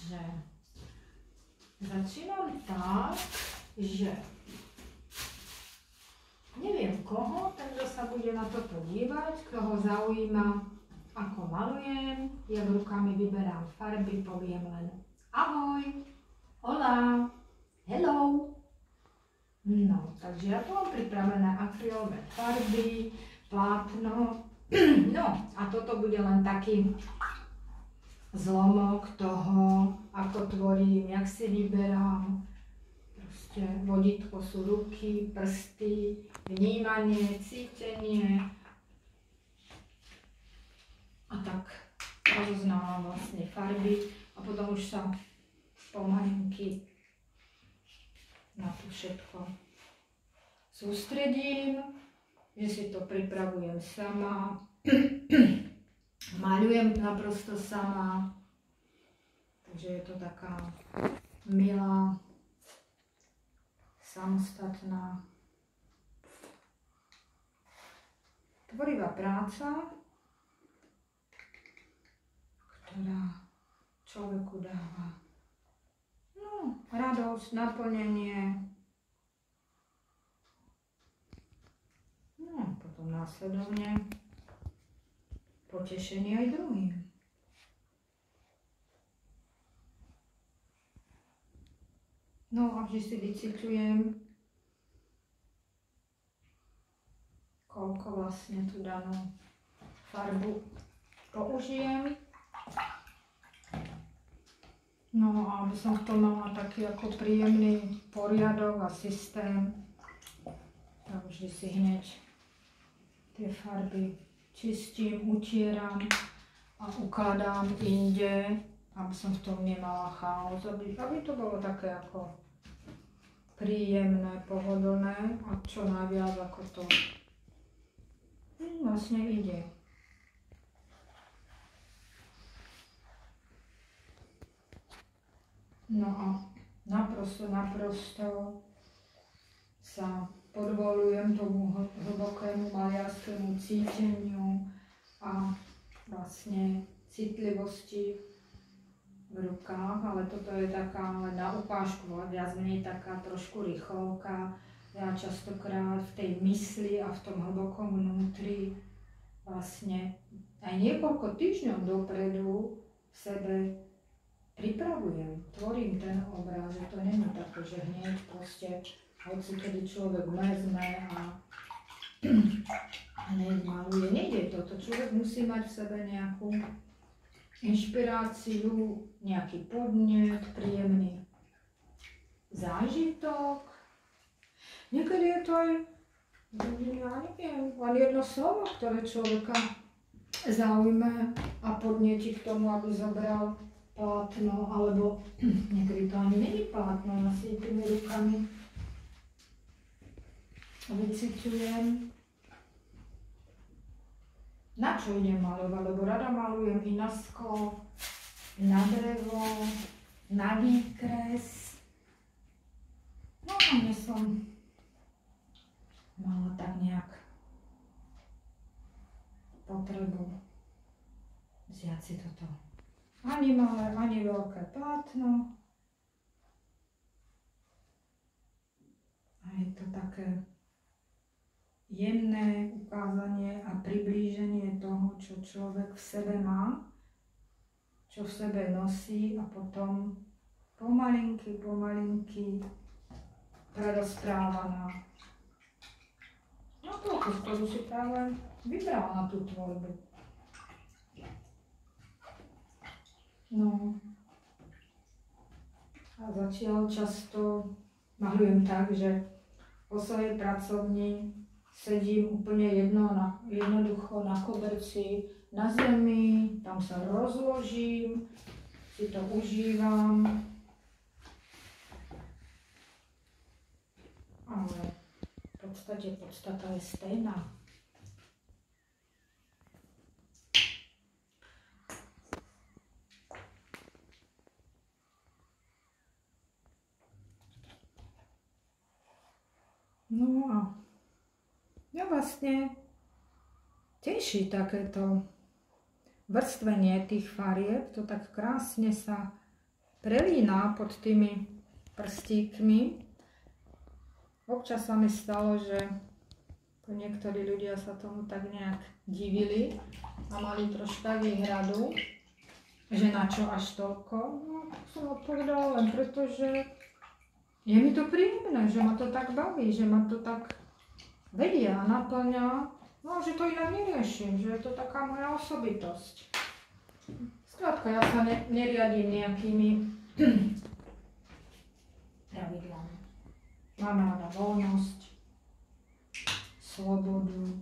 Takže začínam tak, že neviem koho, takže sa bude na toto dívať, koho zaujíma, ako malujem. Ja rukami vyberám farby, poviem len ahoj, hola, hello. No, takže ja tu mám pripravené akrylové farby, plátno. No, a toto bude len taký zlomok toho, ako tvorím, jak si vyberám. Proste vodítko sú ruky, prsty, vnímanie, cítenie. A tak rozoznávam vlastne farby a potom už sa pomalinky na to všetko sústredím, že si to pripravujem sama. Maľujem naprosto sama, takže je to taká milá, samostatná, tvorivá práca, ktorá človeku dáva radosť, naplnenie. No, potom následovne potešenie aj druhým. No a vždy si vyciťujem, koľko vlastne tú danú farbu použijem. No a aby som v tom mala taký ako príjemný poriadok a systém, tak vždy si hneď tie farby čistím, utieram a ukladám inde, aby som v tom nemala chaos, aby to bolo také ako príjemné, pohodlné a čo najviac ako to vlastne ide. No a naprosto sa podvolujem tomu hlbokému maliarskému cíteniu a vlastne citlivosti v rukách, ale toto je taká len na ukážku, viac menej taká trošku rýchlovka. Ja častokrát v tej mysli a v tom hlbokom vnútri vlastne aj niekoľko týždňov dopredu v sebe pripravujem, tvorím ten obraz, že to nie je také, že hneď proste hoci kedy človek vezme a hneď maluje. Nejde toto. Človek musí mať v sebe nejakú inšpiráciu, nejaký podnet, príjemný zážitok. Niekedy je to aj, ja neviem, len jedno slovo, ktoré človeka zaujme a podnieti k tomu, aby zobral plátno, alebo niekedy to ani není plátno, asi tými rukami vyciťujem. Na čo idem malovať, lebo rada malujem i na sklo, na drevo, na výkres. No a mne som mala tak nejak potrebu vziať si toto. Ani malé, ani veľké plátno. A je to také jemné ukázanie a priblíženie toho, čo človek v sebe má, čo v sebe nosí a potom pomalinky prerozprávaná. No toľko, ktorú si práve vybrala na tú tvorbu. No a zatiaľ často malujem tak, že po svojej pracovni sedím úplne jednoducho na koberci, na zemi, tam sa rozložím, si to užívam. Ale v podstate podstata je stejná. No a mňa vlastne teší takéto vrstvenie tých farieb, to tak krásne sa prelína pod tými prstíkmi. Občas sa mi stalo, že niektorí ľudia sa tomu tak nejak divili a mali troška výhradu, že na čo až toľko. No, som odpovedala len preto, že je mi to príjemné, že ma to tak baví, že ma to tak vedia a naplňa. No, že to inak neriešim, že je to taká moja osobitosť. Skrátka, ja sa neriadím nejakými pravidlami. Mám rada voľnosť, slobodu.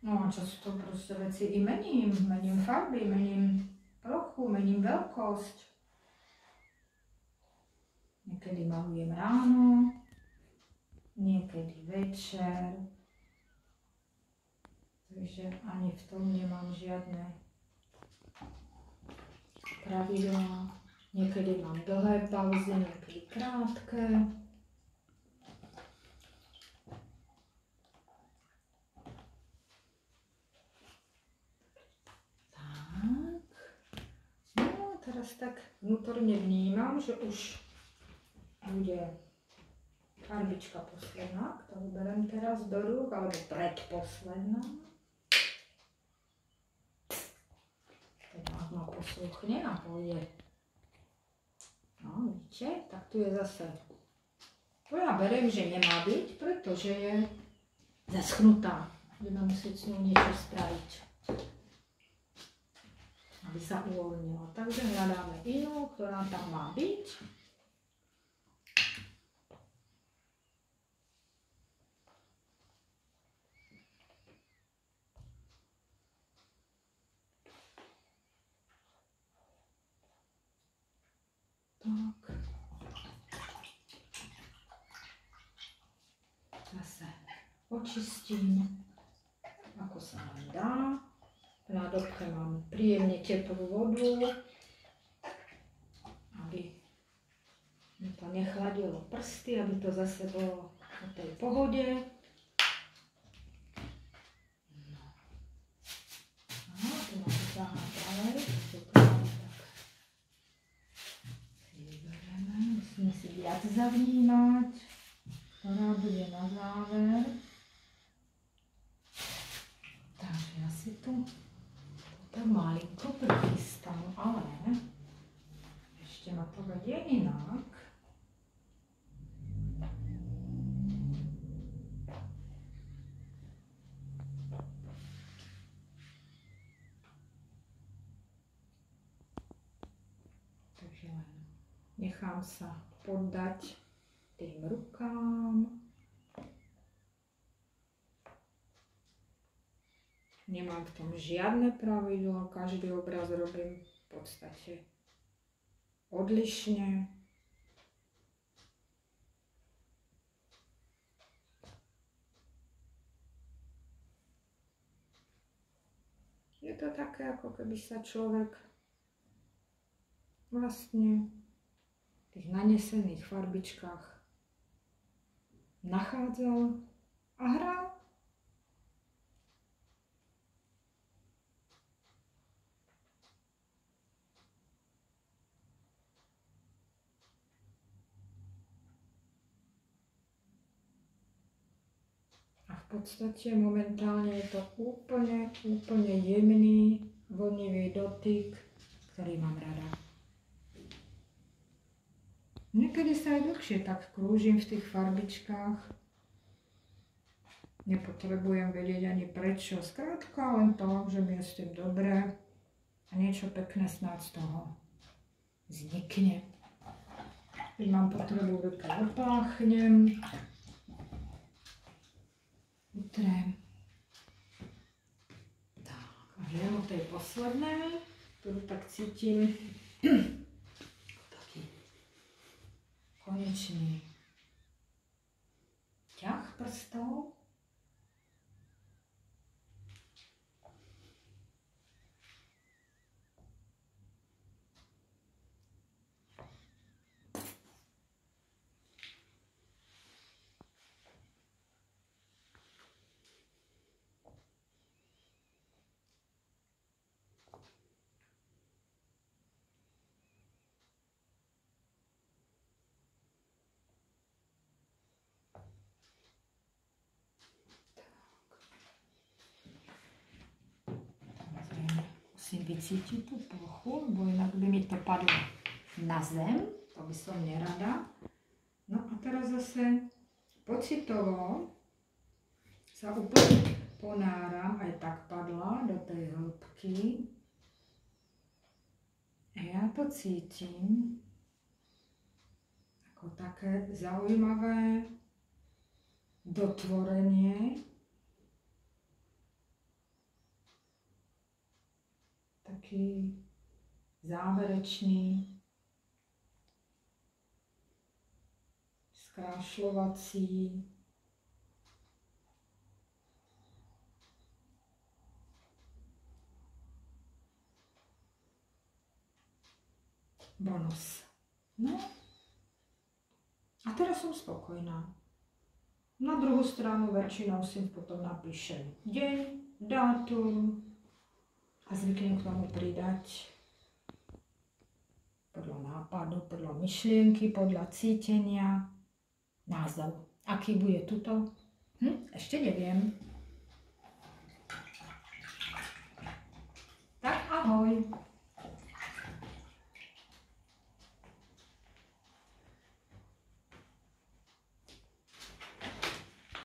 No a často proste veci i mením. Mením farby, mením plochu, mením veľkosť. Niekedy malujem ráno, niekedy večer. Takže ani v tom nemám žiadne pravidlá. Niekedy mám dlhé pauzy, niekedy krátke. Tak. No, teraz tak vnútorne vnímam, že už bude farbička posledná, ktorú berem teraz do rúk, alebo predposledná. Teda ak ma posluchne a pôjde. No, vidíte, tak tu je zase. To ja beriem, že nemá byť, pretože je zaschnutá. Budeme musieť s ňou niečo spraviť, aby sa uvoľnila. Takže hľadáme inú, ktorá tam má byť. Tak. Zase očistím, ako sa len dá. V nádobke mám príjemne teplú vodu, aby mi to nechladilo prsty, aby to zase bolo o tej pohode. No, tu mám vytáhať ďalej. Musíme si viac zavnímať, ktorá bude na záver. Takže ja si tu tak malinko prichystám, ale ešte ma to vedie inak. Takže len nechám sa poddať tým rukám. Nemám v tom žiadne pravidlo, každý obraz robím v podstate odlišne. Je to také, ako keby sa človek vlastne v tých nanesených farbičkách nachádzal a hral. A v podstate momentálne je to úplne jemný, vlnivý dotyk, ktorý mám rada. Niekedy sa aj dlhšie tak krúžim v tých farbičkách. Nepotrebujem vedieť ani prečo. Skrátka len to, že mi je s tým dobré a niečo pekné snáď z toho vznikne. Keď mám potrebu, ruky opláchnem, utrem. Tak, a viem o tej poslednej, ktorú tak cítim. Konečný ťah prstov. musím vycítiť tú plochu, bo inak by mi to padlo na zem, to by som nerada. No a teraz zase pocitovo sa úplne ponáram, aj tak padla do tej hĺbky. A ja to cítim ako také zaujímavé dotvorenie. Taký záverečný, skrášľovací, bonus. No a teraz som spokojná. Na druhú stranu väčšinou si potom napíšem deň, dátum a zvyknem k tomu pridať podľa nápadu, podľa myšlienky, podľa cítenia názov. Aký bude tuto? Ešte neviem. Tak ahoj.